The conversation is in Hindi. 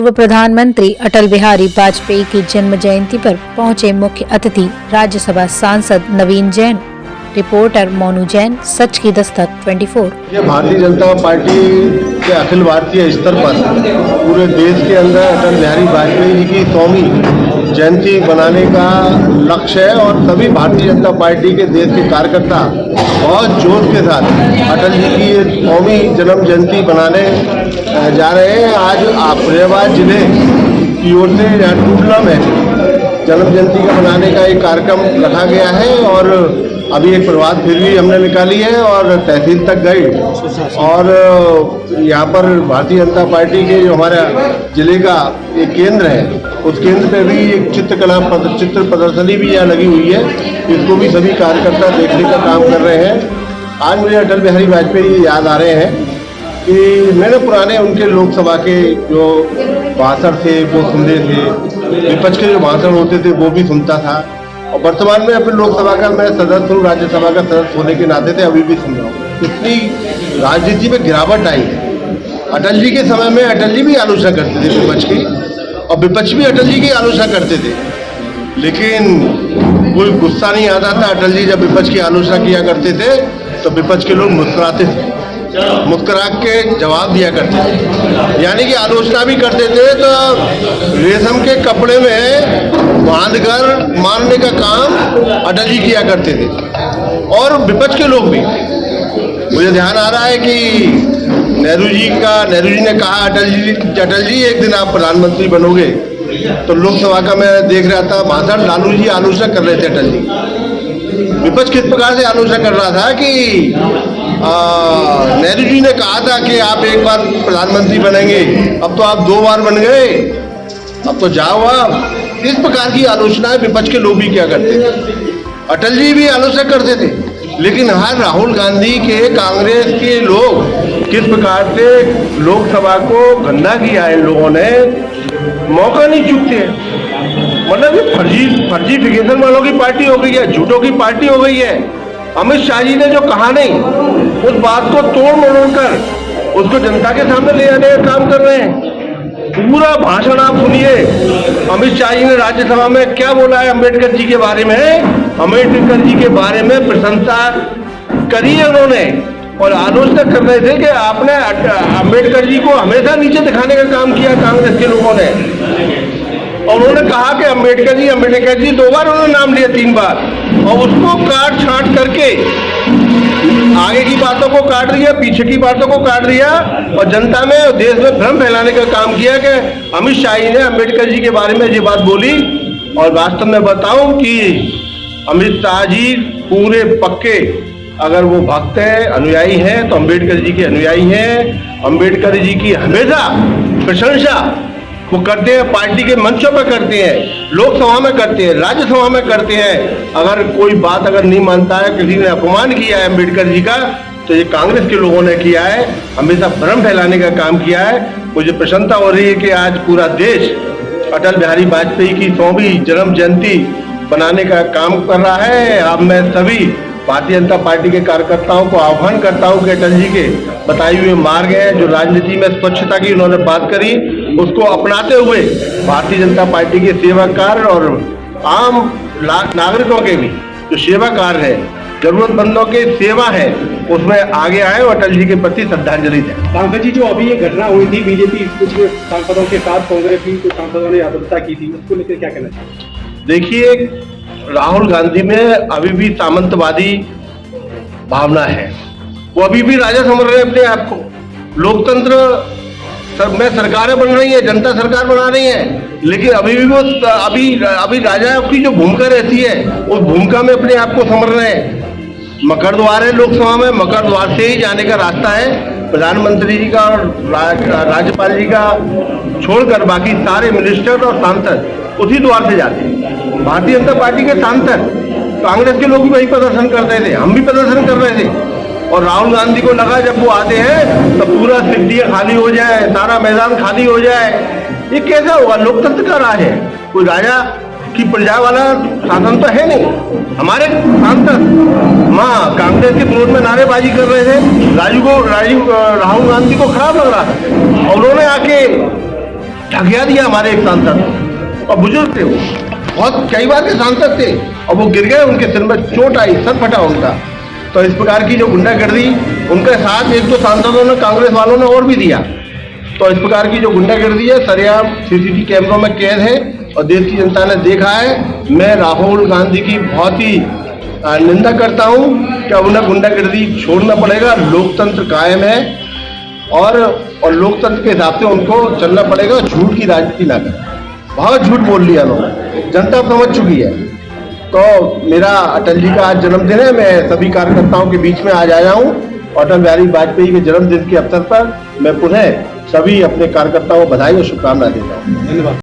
पूर्व प्रधानमंत्री अटल बिहारी वाजपेयी की जन्म जयंती पर पहुंचे मुख्य अतिथि राज्यसभा सांसद नवीन जैन। रिपोर्टर मोनू जैन, सच की दस्तक 24। ये भारतीय जनता पार्टी के अखिल भारतीय स्तर पर पूरे देश के अंदर अटल बिहारी वाजपेयी जी की 100वीं जयंती बनाने का लक्ष्य है और सभी भारतीय जनता पार्टी के देश के कार्यकर्ता बहुत जोश के साथ अटल जी की ये 100वीं जन्म जयंती बनाने जा रहे हैं। आज फरीदाबाद जिले की ओर से यहाँ टूडला में जन्म जयंती का मनाने का एक कार्यक्रम रखा गया है और अभी एक प्रभात फेरी भी हमने निकाली है और तहसील तक गई और यहाँ पर भारतीय जनता पार्टी के जो हमारा जिले का एक केंद्र है उस केंद्र पे भी एक चित्र प्रदर्शनी भी यहाँ लगी हुई है। इसको भी सभी कार्यकर्ता देखने का काम कर रहे हैं। आज मुझे अटल बिहारी वाजपेयी याद आ रहे हैं कि मैंने पुराने उनके लोकसभा के जो भाषण थे वो सुनते थे, विपक्ष के जो भाषण होते थे वो भी सुनता था और वर्तमान में अपने लोकसभा का मैं सदस्य हूँ, राज्यसभा का सदस्य होने के नाते थे अभी भी सुन रहा हूँ। इतनी राजनीति में गिरावट आई है। अटल जी के समय में अटल जी भी आलोचना करते थे विपक्ष की और विपक्ष भी अटल जी की आलोचना करते थे, लेकिन कोई गुस्सा नहीं आता था। अटल जी जब विपक्ष की आलोचना किया करते थे तो विपक्ष के लोग मुस्कुराते थे, मुस्कुरा के जवाब दिया करते थे, यानी कि आलोचना भी करते थे तो रेशम के कपड़े में बांधकर मारने का काम अटल जी किया करते थे और विपक्ष के लोग भी। मुझे ध्यान आ रहा है कि नेहरू जी ने कहा अटल जी एक दिन आप प्रधानमंत्री बनोगे, तो लोकसभा का मैं देख रहा था भाषण, लालू जी आलोचना कर रहे थे अटल जी। विपक्ष किस प्रकार से आलोचना कर रहा था कि नेहरू जी ने कहा था कि आप एक बार प्रधानमंत्री बनेंगे, अब तो आप 2 बार बन गए, अब तो जाओ आप। इस प्रकार की आलोचनाएं विपक्ष के लोग भी क्या करते थे, अटल जी भी आलोचना करते थे। लेकिन हर राहुल गांधी के कांग्रेस के लोग किस प्रकार से लोकसभा को गंदा किया है इन लोगों ने, मौका नहीं चूकते। मतलब ये फर्जीफिकेशन वालों की पार्टी हो गई है, झूठों की पार्टी हो गई है। अमित शाह जी ने जो कहा नहीं उस बात को तोड़ मरोड़ कर उसको जनता के सामने ले आने का काम कर रहे हैं। पूरा भाषण आप सुनिए, अमित शाह जी ने राज्यसभा में क्या बोला है अम्बेडकर जी के बारे में। अम्बेडकर जी के बारे में प्रशंसा करी है उन्होंने और आलोचना कर रहे थे कि आपने अम्बेडकर जी को हमेशा नीचे दिखाने का काम किया कांग्रेस के लोगों ने। और उन्होंने कहा कि अम्बेडकर जी 2 बार उन्होंने नाम लिया, 3 बार, और उसको काट छांट करके आगे की बातों को काट दिया, पीछे की बातों को काट दिया और जनता में और देश में भ्रम फैलाने का काम किया कि अमित शाह जी ने अम्बेडकर जी के बारे में ये बात बोली। और वास्तव में बताऊं कि अमित शाह जी पूरे पक्के, अगर वो भक्त हैं, अनुयायी हैं, तो अम्बेडकर जी के अनुयायी हैं। अम्बेडकर जी की हमेशा प्रशंसा वो करते हैं, पार्टी के मंचों पर करते हैं, लोकसभा में करते हैं, राज्यसभा में करते हैं। अगर कोई बात अगर नहीं मानता है, किसी ने अपमान किया है अम्बेडकर जी का, तो ये कांग्रेस के लोगों ने किया है, हमेशा भ्रम फैलाने का काम किया है। मुझे प्रसन्नता हो रही है कि आज पूरा देश अटल बिहारी वाजपेयी की 100वीं जन्म जयंती बनाने का काम कर रहा है। अब मैं सभी भारतीय जनता पार्टी के कार्यकर्ताओं को आह्वान करता हूं कि अटल जी के बताए हुए मार्ग हैं, जो राजनीति में स्वच्छता की उन्होंने बात करी, उसको अपनाते हुए भारतीय जनता पार्टी के सेवा कार्य और आम नागरिकों के भी जो सेवा कार्य है, जरूरतमंदों की सेवा है, उसमें आगे आए और अटल जी के प्रति श्रद्धांजलि दें। सांसद जी, जो अभी ये घटना हुई थी बीजेपी कुछ सांसदों के साथ, कांग्रेस की कुछ सांसदों ने आत्महत्या की थी, उसको लेकर क्या कहना चाहिए? देखिए, राहुल गांधी में अभी भी सामंतवादी भावना है, वो अभी भी राजा समझ रहे हैं अपने आप को। लोकतंत्र में सरकारें बन रही है, जनता सरकार बना रही है, लेकिन अभी भी वो अभी राजा की जो भूमिका रहती है उस भूमिका में अपने आप को समझ रहे हैं। मकर द्वार है लोकसभा में, मकर द्वार से ही जाने का रास्ता है। प्रधानमंत्री जी का और राज्यपाल जी का छोड़कर बाकी सारे मिनिस्टर और सांसद उसी द्वार से जाते हैं। भारतीय जनता पार्टी के सांसद, कांग्रेस के लोग भी वही प्रदर्शन कर रहे थे, हम भी प्रदर्शन कर रहे थे और राहुल गांधी को लगा जब वो आते हैं तो पूरा सिद्धियां खाली हो जाए, सारा मैदान खाली हो जाए। ये कैसा होगा? लोकतंत्र का राज है, कोई राजा की प्रजा वाला शासन तो है नहीं। हमारे सांसद कांग्रेस के विरोध में नारेबाजी कर रहे थे, राहुल गांधी को खराब लग रहा था और उन्होंने आके ढकिया दिया हमारे एक सांसद को। और बुजुर्ग थे वो, बहुत कई बार के सांसद थे, और वो गिर गए, उनके सिर में चोट आई, सर फटा उनका। तो इस प्रकार की जो गुंडागर्दी, उनके साथ एक दो सांसदों ने, कांग्रेस वालों ने और भी दिया। तो इस प्रकार की जो गुंडागर्दी है सरेआम सीसीटीवी कैमरों में कैद है और देश की जनता ने देखा है। मैं राहुल गांधी की बहुत ही निंदा करता हूं कि उन्हें गुंडागर्दी छोड़ना पड़ेगा। लोकतंत्र कायम है और लोकतंत्र के हिसाब से उनको चलना पड़ेगा। झूठ की राजनीति ना करें, बहुत झूठ बोल लिया उन्होंने, जनता समझ चुकी है। तो मेरा अटल जी का आज जन्मदिन है, मैं सभी कार्यकर्ताओं के बीच में आज आया हूँ। अटल बिहारी वाजपेयी के जन्मदिन के अवसर पर मैं पुनः सभी अपने कार्यकर्ताओं को बधाई और शुभकामनाएं देता हूँ। धन्यवाद।